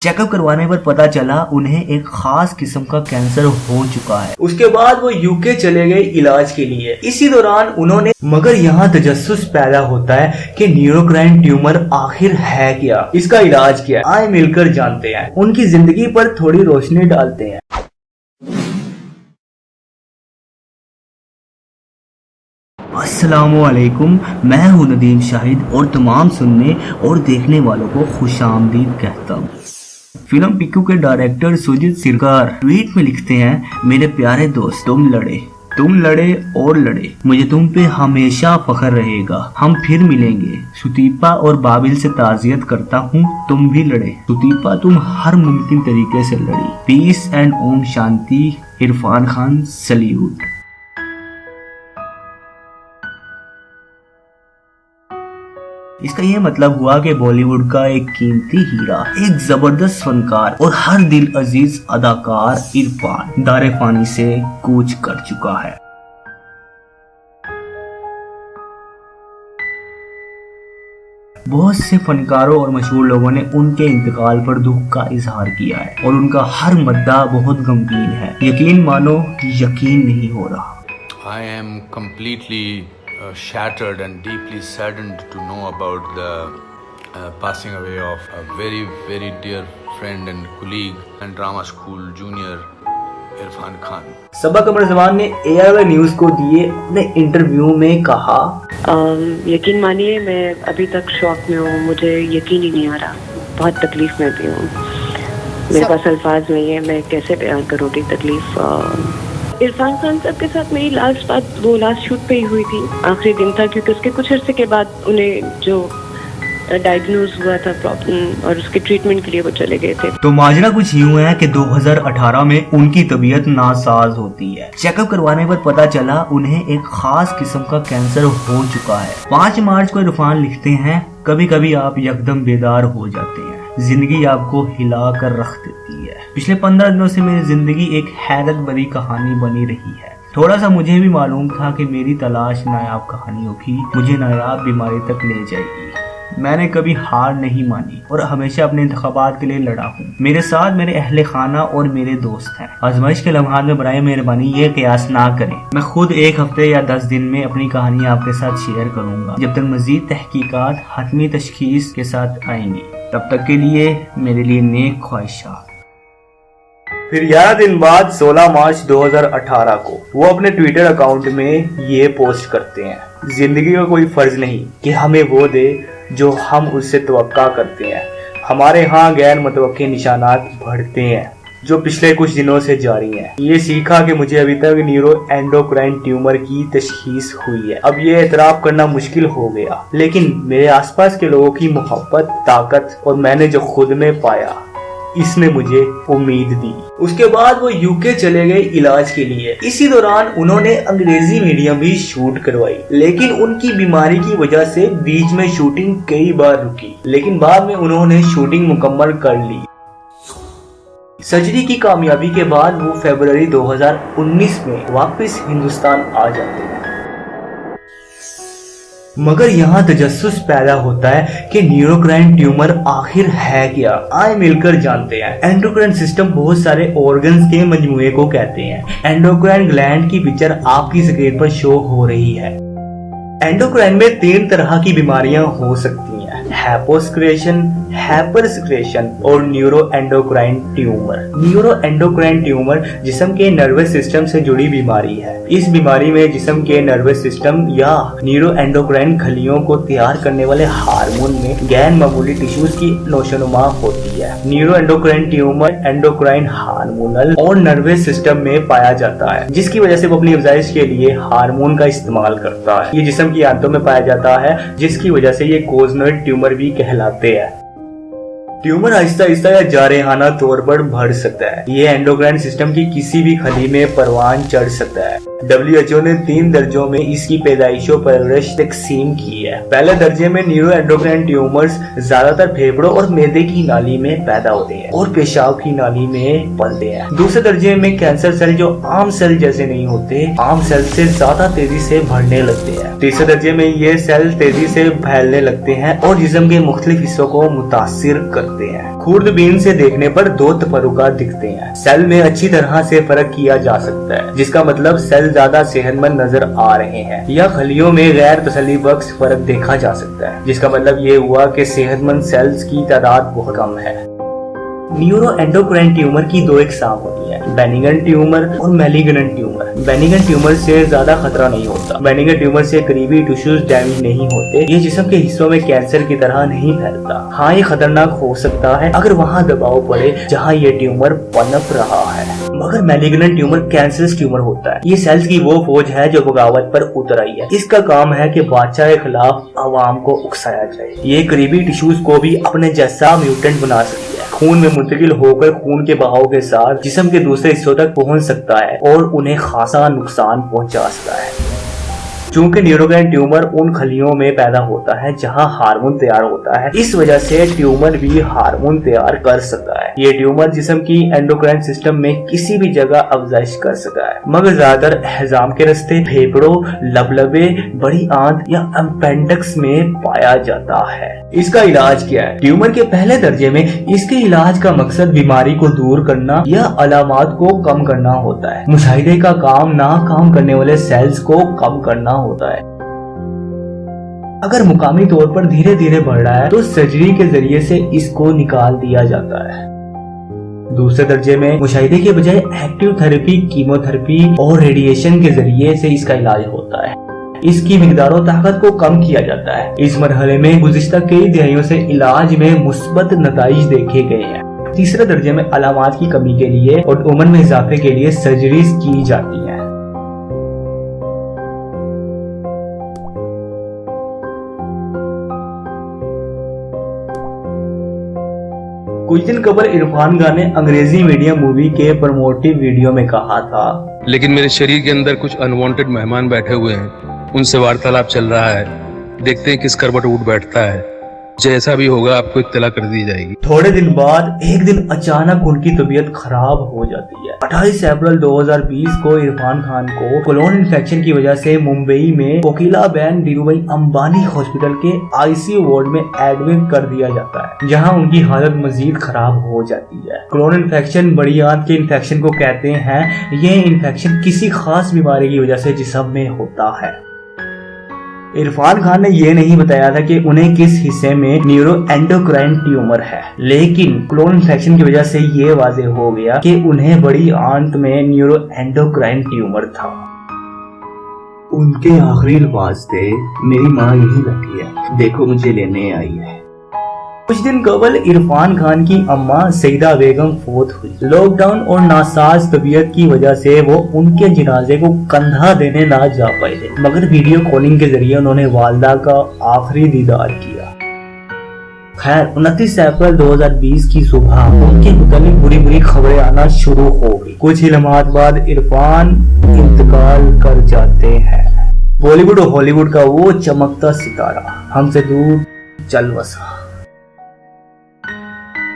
Checkup करवाने पर पता चला उन्हें एक खास किस्म का कैंसर हो चुका है। उसके बाद वो यूके चले गए इलाज के लिए। इसी दौरान उन्होंने मगर यहाँ तजस्सुस पैदा होता है कि न्यूरोक्राइन ट्यूमर आखिर है क्या, इसका इलाज क्या है। आए मिलकर जानते हैं, उनकी जिंदगी पर थोड़ी रोशनी डालते हैं। अस्सलामुअलैकुम, मैं हूं नदीम शाहिद और तमाम सुनने और देखने वालों को खुशामदीद कहता हूं। फिल्म पिक्कू के डायरेक्टर सुजीत सिरकार ट्वीट में लिखते हैं, मेरे प्यारे दोस्त, तुम लड़े और लड़े, मुझे तुम पे हमेशा फख्र रहेगा। हम फिर मिलेंगे। सुतीपा और बाबिल से ताज़ियत करता हूँ, तुम भी लड़े। सुतीपा, तुम हर मुमकिन तरीके से लड़ी। Peace and Om Shanti. Irfan Khan, salute. इसका ये मतलब हुआ कि बॉलीवुड का एक कीमती हीरा, एक जबरदस्त फनकार और हर दिल अजीज अदाकार इरफान दारे फानी से कूच कर चुका है। बहुत से फनकारों और मशहूर लोगों ने उनके इंतकाल पर दुख का इजहार किया है और उनका हर मुद्दा बहुत गमगीन है। यकीन मानो, यकीन नहीं हो रहा। I am completely shattered and deeply saddened to know about the passing away of a very, very dear friend and colleague and drama school junior Irfan Khan. सबा कमर जमान ने ARY न्यूज को दिए अपने इंटरव्यू में कहा, यकीन मानिए मैं अभी तक शॉक में हूँ, मुझे यकीन ही नहीं आ रहा, बहुत तकलीफ में भी हूँ। मेरे पास अल्फाज नहीं है, मैं कैसे बयान करूँगी तकलीफ। इरफान खान साहब के साथ मेरी लास्ट बात वो लास्ट शूट पे ही हुई थी। आखिरी दिन था क्योंकि उसके कुछ अरसे के बाद उन्हें जो डायग्नोज हुआ था प्रॉब्लम और उसके ट्रीटमेंट के लिए वो चले गए थे। तो माजरा कुछ यूं है कि 2018 में उनकी तबीयत नासाज होती है। चेकअप करवाने पर पता चला उन्हें एक खास किस्म का कैंसर हो चुका है। 5 मार्च को इरफान लिखते हैं, कभी कभी आप यकदम बेदार हो जाते हैं, जिंदगी आपको हिला कर रख देती है। पिछले 15 दिनों से मेरी जिंदगी एक हैरत भरी कहानी बनी रही है। थोड़ा सा मुझे भी मालूम था कि मेरी तलाश नायाब कहानियों की मुझे नायाब बीमारी तक ले जाएगी। मैंने कभी हार नहीं मानी और हमेशा अपने इंतखाबात के लिए लड़ा हूँ। मेरे साथ मेरे अहले खाना और मेरे दोस्त हैं। आजमाइश के लम्हात में बराए मेहरबानी ये कयास ना करें। मैं खुद 1 हफ्ते या 10 दिन में अपनी कहानी आपके साथ शेयर करूंगा, जब तक मजीद तहकीकात हतमी तशखीस के साथ आएंगी। तब तक के लिए मेरे लिए नेक ख्वाहिशात। फिर 11 दिन बाद 16 मार्च 2018 को वो अपने ट्विटर अकाउंट में ये पोस्ट करते हैं, जिंदगी का कोई फर्ज नहीं कि हमें वो दे जो हम उससे तवक्का करते हैं। हमारे यहाँ गैर मुतवक्के निशानात बढ़ते हैं जो पिछले कुछ दिनों से जारी हैं। ये सीखा कि मुझे अभी तक न्यूरो एंडोक्राइन ट्यूमर की तशखीस हुई है। अब ये एतराफ करना मुश्किल हो गया, लेकिन मेरे आसपास के लोगों की मोहब्बत, ताकत और मैंने जो खुद में पाया, इसने मुझे उम्मीद दी। उसके बाद वो यूके चले गए इलाज के लिए। इसी दौरान उन्होंने अंग्रेजी मीडियम भी शूट करवाई, लेकिन उनकी बीमारी की वजह से बीच में शूटिंग कई बार रुकी, लेकिन बाद में उन्होंने शूटिंग मुकम्मल कर ली। सर्जरी की कामयाबी के बाद वो फरवरी 2019 में वापस हिंदुस्तान आ जाते हैं। मगर यहाँ तजस्सुस पैदा होता है कि न्यूरोक्राइन ट्यूमर आखिर है क्या। आए मिलकर जानते हैं। एंडोक्राइन सिस्टम बहुत सारे ऑर्गन्स के मजमूए को कहते हैं। एंडोक्राइन ग्लैंड की पिक्चर आपकी स्क्रीन पर शो हो रही है। एंडोक्राइन में 3 तरह की बीमारियां हो सकती हैं, हैपोस्क्रेशन, हाइपरस्क्रेशन और neuro endocrine tumour. Neuro endocrine tumour जिस्म के नर्वस सिस्टम से जुड़ी बीमारी है। इस बीमारी में जिस्म के नर्वस सिस्टम या न्यूरो एंडोक्राइन खलियों को तैयार करने वाले हार्मोन में गैर मामूली टिश्यूज की नोशोनुमा होती है। Neuro endocrine tumour endocrine hormonal और नर्वस सिस्टम में पाया जाता है, जिसकी वजह से वो अपनी अफजाइश के लिए हार्मोन का इस्तेमाल करता है। ये जिस्म की आंतों में पाया जाता है, जिसकी वजह से ये कोजनोइड ट्यूमर भी कहलाते हैं। ट्यूमर आहिस्ता आहिस्ता या जारहाना तौर पर बढ़ सकता है। ये एंडोक्राइन सिस्टम की किसी भी खली में परवान चढ़ सकता है। WHO ने 3 दर्जों में इसकी पैदाइश और परवरिश तकसीम की है। पहले दर्जे में न्यूरो एंडोक्राइन ट्यूमर्स ज्यादातर फेफड़ों और मैदे की नाली में पैदा होते हैं और पेशाब की नाली में पलते हैं। दूसरे दर्जे में कैंसर सेल जो आम सेल जैसे नहीं होते, आम सेल से ज्यादा तेजी से बढ़ने लगते हैं। तीसरे दर्जे में ये सेल तेजी से फैलने लगते हैं और जिस्म के मुख्तलिफ हिस्सों को मुतासिर करते हैं। सकते हैं। खुर्दबीन से देखने पर 2 तफरुकात दिखते हैं। सेल में अच्छी तरह से फर्क किया जा सकता है, जिसका मतलब सेल ज्यादा सेहतमंद नजर आ रहे हैं, या खलियों में गैर तसल्ली बख्श फर्क देखा जा सकता है, जिसका मतलब ये हुआ कि सेहतमंद सेल्स की तादाद बहुत कम है। न्यूरो एंडोक्राइन ट्यूमर की 2 इकसाम होती है, बेनिगन ट्यूमर और मैलिग्नेंट ट्यूमर। बेनिगन ट्यूमर से ज्यादा खतरा नहीं होता। बेनिगन ट्यूमर से करीबी टिश्यूज डैमेज नहीं होते। ये जिस्म के हिस्सों में कैंसर की तरह नहीं फैलता। हाँ, ये खतरनाक हो सकता है अगर वहाँ दबाव पड़े जहाँ ये ट्यूमर पनप रहा है। मगर मैलिग्नेंट ट्यूमर कैंसरस ट्यूमर होता है। ये सेल्स की वो फौज है जो बगावत पर उतर आई है। इसका काम है कि बादशाह के खिलाफ आवाम को उकसाया जाए। ये करीबी टिश्यूज को भी अपने जैसा म्यूटेंट बना सकती है। खून में मुंतकिल होकर खून के बहाव के साथ जिस्म के दूसरे हिस्सों तक पहुंच सकता है और उन्हें खासा नुकसान पहुंचा सकता है। चूंकि न्यूरोग्राइन ट्यूमर उन खलियों में पैदा होता है जहां हार्मोन तैयार होता है, इस वजह से ट्यूमर भी हार्मोन तैयार कर सकता है। ये ट्यूमर जिस्म की एंडोक्राइन सिस्टम में किसी भी जगह अफजाइश कर सकता है, मगर ज्यादातर हजाम के रास्ते, फेफड़ों, लबलबे, बड़ी आंत या अपेंडिक्स में पाया जाता है। इसका इलाज क्या है? ट्यूमर के पहले दर्जे में इसके इलाज का मकसद बीमारी को दूर करना या अलामात को कम करना होता है। मुशाहिदे का काम ना काम करने वाले सेल्स को कम करना होता है। अगर मुकामी तौर पर धीरे धीरे बढ़ रहा है तो सर्जरी के जरिए से इसको निकाल दिया जाता है। दूसरे दर्जे में मुशाहिदे के बजाय एक्टिव थेरेपी, कीमोथेरेपी और रेडिएशन के जरिए से इसका इलाज होता है। इसकी मिकदार और ताकत को कम किया जाता है। इस मरहले में गुज़िश्ता कई दहाइयों से इलाज में मुस्बत नताइज देखे गए हैं। तीसरे दर्जे में अलामात की कमी के लिए और उम्र में इजाफे के लिए सर्जरीज की जाती हैं। कुछ दिन कबल इरफान खान ने अंग्रेजी मीडियम मूवी के प्रमोटिव वीडियो में कहा था, लेकिन मेरे शरीर के अंदर कुछ अनवांटेड मेहमान बैठे हुए हैं, उनसे वार्तालाप चल रहा है, देखते हैं किस करवट उठ बैठता है। जैसा भी होगा आपको इत्तला कर दी जाएगी। थोड़े दिन बाद एक दिन अचानक उनकी तबीयत खराब हो जाती है। 28 अप्रैल 2020 को इरफान खान को कोलोन इन्फेक्शन की वजह से मुंबई में कोकिलाबेन धीरूभाई अंबानी हॉस्पिटल के आईसीयू वार्ड में एडमिट कर दिया जाता है, जहां उनकी हालत मजीद खराब हो जाती है। कोलोन इन्फेक्शन बड़ी आंत के इन्फेक्शन को कहते हैं। ये इन्फेक्शन किसी खास बीमारी की वजह से जिस्म में होता है। इरफान खान ने यह नहीं बताया था कि उन्हें किस हिस्से में न्यूरो एंडोक्राइन ट्यूमर है, लेकिन कोलोन इन्फेक्शन की वजह से ये वाज़ेह हो गया कि उन्हें बड़ी आंत में न्यूरो एंडोक्राइन ट्यूमर था। उनके आखिरी अल्फाज थे, मेरी माँ यही बैठी है, देखो मुझे लेने आई है। कुछ दिन कबल इरफान खान की अम्मा सईदा बेगम फोत हुई। लॉकडाउन और नासाज तबीयत की वजह से वो उनके जनाजे को कंधा देने ना जा पाए थे, मगर वीडियो कॉलिंग के जरिए उन्होंने वालदा का आखिरी दीदार किया। खैर 29 अप्रैल 2020 की सुबह उनके मुतालिक बुरी बुरी खबरें आना शुरू हो गई। कुछ ही लम्हात बाद इरफान इंतकाल कर जाते हैं। बॉलीवुड और हॉलीवुड का वो चमकता सितारा हमसे दूर चल बसा।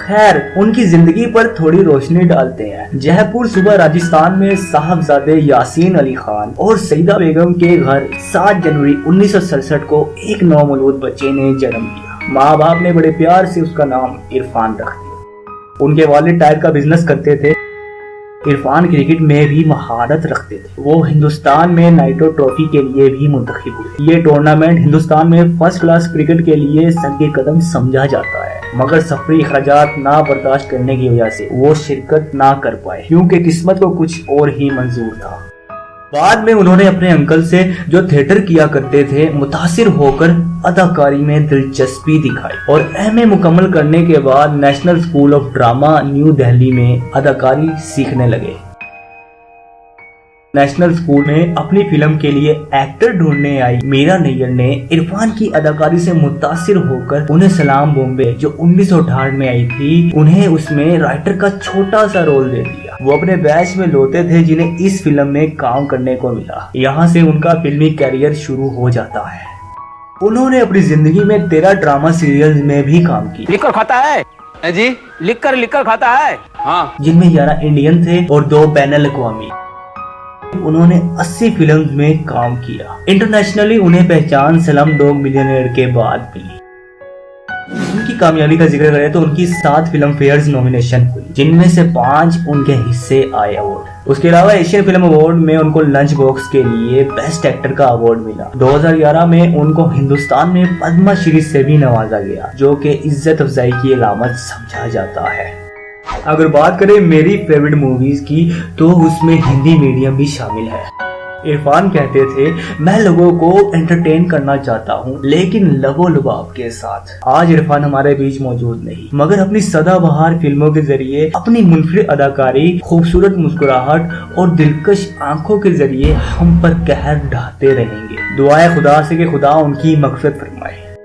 खैर उनकी जिंदगी पर थोड़ी रोशनी डालते हैं। जयपुर सूबा राजस्थान में साहबजादे यासीन अली खान और सईदा बेगम के घर 7 जनवरी 1967 को एक नौमौलूद बच्चे ने जन्म लिया। माँ बाप ने बड़े प्यार से उसका नाम इरफान रख दिया। उनके वालिद टायर का बिजनेस करते थे। इरफान क्रिकेट में भी महारत रखते थे। वो हिंदुस्तान में नाइटो ट्रॉफी के लिए भी मुंतखब हुए। ये टूर्नामेंट हिंदुस्तान में फर्स्ट क्लास क्रिकेट के लिए संग कदम समझा जाता है, मगर सफरी अखराजात ना बर्दाश्त करने की वजह से वो शिरकत ना कर पाए, क्योंकि किस्मत को कुछ और ही मंजूर था। बाद में उन्होंने अपने अंकल से जो थिएटर किया करते थे मुतासिर होकर अदाकारी में दिलचस्पी दिखाई और एमए मुकम्मल करने के बाद national school of drama new Delhi में अदाकारी सीखने लगे। नेशनल स्कूल में अपनी फिल्म के लिए एक्टर ढूंढने आई मीरा नैयर ने इरफान की अदाकारी से मुतासिर होकर उन्हें सलाम बॉम्बे जो 1968 में आई थी, उन्हें उसमें राइटर का छोटा सा रोल दे दिया। वो अपने बैच में लोते थे जिन्हें इस फिल्म में काम करने को मिला। यहाँ से उनका फिल्मी कैरियर शुरू हो जाता है। उन्होंने अपनी जिंदगी में 13 ड्रामा सीरियल में भी काम किया। लिखकर खाता है जी, लिखकर खाता है हाँ, जिनमें 11 इंडियन थे और 2 बैनुल अक़वामी। उन्होंने 80 फिल्म्स में काम किया। इंटरनेशनली उन्हें पहचान स्लमडॉग मिलियनेयर के बाद मिली। उनकी उनकी कामयाबी का जिक्र करें तो उनकी 7 फिल्म फेयर नॉमिनेशन हुई, जिनमें से 5 उनके हिस्से आए अवार्ड। उसके अलावा एशियन फिल्म अवार्ड में उनको लंच बॉक्स के लिए बेस्ट एक्टर का अवार्ड मिला। 2011 में उनको हिंदुस्तान में पद्म श्री से भी नवाजा गया, जो कि इज्जत अफजाई की अलामत समझा जाता है। अगर बात करें मेरी फेवरेट मूवीज की तो उसमें हिंदी मीडियम भी शामिल है। इरफान कहते थे, मैं लोगों को एंटरटेन करना चाहता हूँ लेकिन लबो लुबाब के साथ। आज इरफान हमारे बीच मौजूद नहीं, मगर अपनी सदाबहार फिल्मों के जरिए, अपनी मुनफरिद अदाकारी, खूबसूरत मुस्कुराहट और दिलकश आंखों के जरिए हम पर कहर ढाते रहेंगे। दुआएं खुदा से कि खुदा उनकी मग़फ़िरत फरमाए।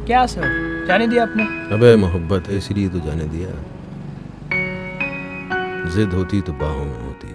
क्या सर, जाने दिया आपने? अबे मोहब्बत है इसलिए तो जाने दिया, जिद होती तो बाहों में होती।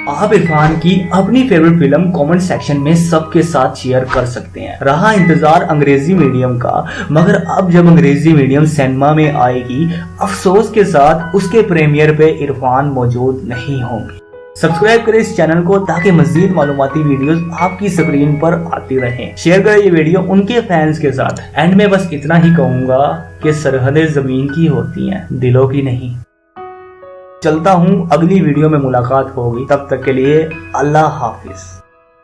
आप इरफान की अपनी फेवरेट फिल्म कमेंट सेक्शन में सबके साथ शेयर कर सकते हैं। रहा इंतजार अंग्रेजी मीडियम का, मगर अब जब अंग्रेजी मीडियम सिनेमा में आएगी, अफसोस के साथ उसके प्रीमियर पे इरफान मौजूद नहीं होंगे। सब्सक्राइब करें इस चैनल को ताकि मजीद मालूमाती वीडियोस आपकी स्क्रीन पर आती रहें। शेयर करें ये वीडियो उनके फैंस के साथ। एंड में बस इतना ही कहूंगा कि सरहदें जमीन की होती हैं, दिलों की नहीं। चलता हूँ, अगली वीडियो में मुलाकात होगी, तब तक के लिए अल्लाह हाफिज।